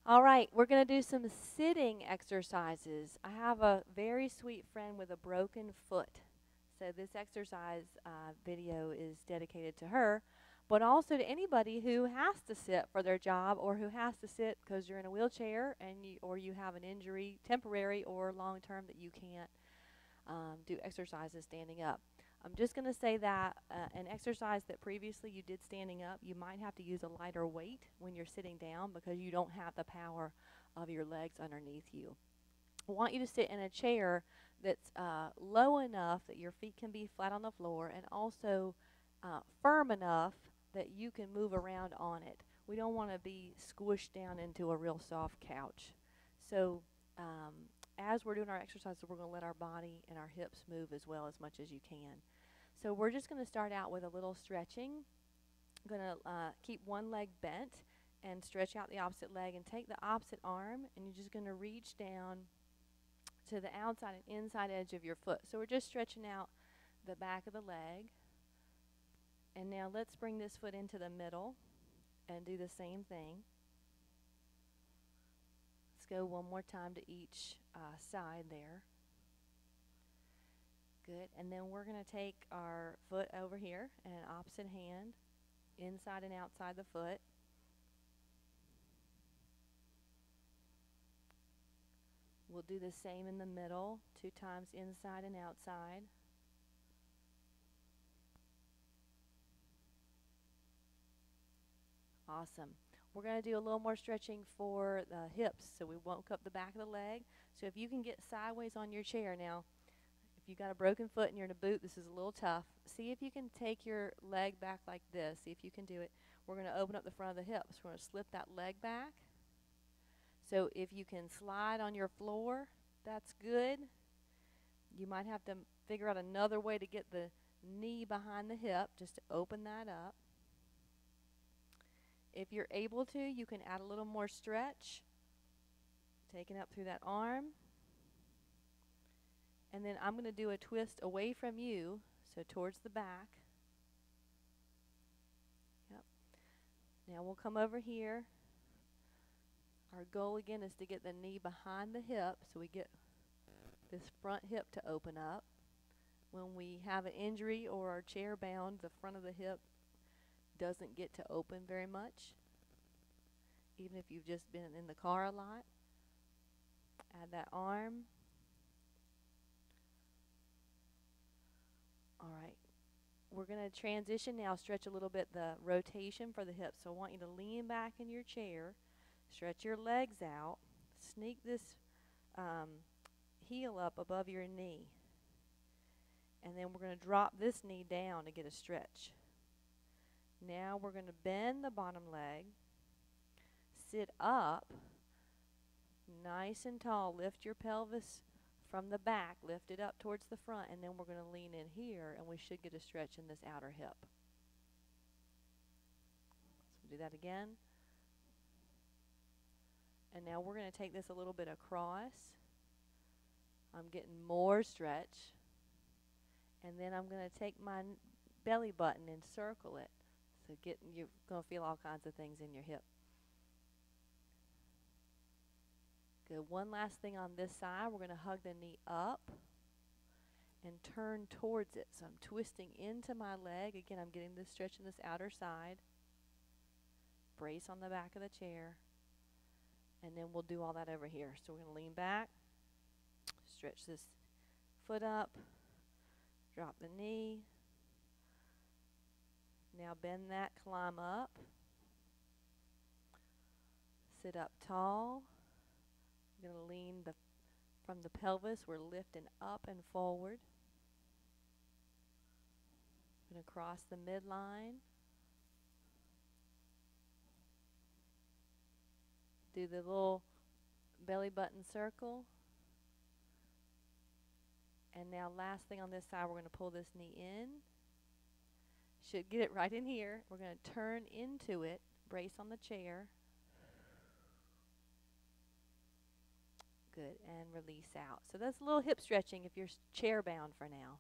All right, we're going to do some sitting exercises. I have a very sweet friend with a broken foot. So this exercise video is dedicated to her, but also to anybody who has to sit for their job or who has to sit because you're in a wheelchair or you have an injury, temporary or long term, that you can't do exercises standing up. I'm just going to say that an exercise that previously you did standing up, you might have to use a lighter weight when you're sitting down because you don't have the power of your legs underneath you. I want you to sit in a chair that's low enough that your feet can be flat on the floor and also firm enough that you can move around on it. We don't want to be squished down into a real soft couch. So as we're doing our exercises, we're going to let our body and our hips move as well as much as you can. So we're just going to start out with a little stretching. I'm going to keep one leg bent and stretch out the opposite leg and take the opposite arm, and you're just going to reach down to the outside and inside edge of your foot. So we're just stretching out the back of the leg. And now let's bring this foot into the middle and do the same thing. Let's go one more time to each side there. Good. And then we're going to take our foot over here and an opposite hand inside and outside the foot. We'll do the same in the middle, 2 times inside and outside. Awesome. We're going to do a little more stretching for the hips, so we woke up the back of the leg. So if you can get sideways on your chair now, if you've got a broken foot and you're in a boot, this is a little tough. See if you can take your leg back like this. See if you can do it. We're going to open up the front of the hips. We're going to slip that leg back. So if you can slide on your floor, that's good. You might have to figure out another way to get the knee behind the hip just to open that up. If you're able to, you can add a little more stretch, taking up through that arm. And then I'm going to do a twist away from you, so towards the back. Yep. Now we'll come over here. Our goal again is to get the knee behind the hip, so we get this front hip to open up. When we have an injury or are chair bound, the front of the hip doesn't get to open very much, even if you've just been in the car a lot. Add that arm. All right. We're going to transition now, stretch a little bit the rotation for the hips. So I want you to lean back in your chair, stretch your legs out, sneak this heel up above your knee. And then we're going to drop this knee down to get a stretch. Now we're going to bend the bottom leg, sit up, nice and tall. Lift your pelvis from the back, lift it up towards the front, and then we're going to lean in here, and we should get a stretch in this outer hip. So do that again. And now we're going to take this a little bit across. I'm getting more stretch. And then I'm going to take my belly button and circle it. So you're going to feel all kinds of things in your hip. Good. One last thing on this side. We're going to hug the knee up and turn towards it. So I'm twisting into my leg. Again, I'm getting this stretch in this outer side. Brace on the back of the chair. And then we'll do all that over here. So we're going to lean back, stretch this foot up, drop the knee. Now bend that, climb up. Sit up tall. We're going to lean from the pelvis. We're lifting up and forward. We're going to cross the midline. Do the little belly button circle. And now last thing on this side, we're going to pull this knee in. Should get it right in here. We're going to turn into it, brace on the chair. Good, and release out. So that's a little hip stretching if you're chair bound for now.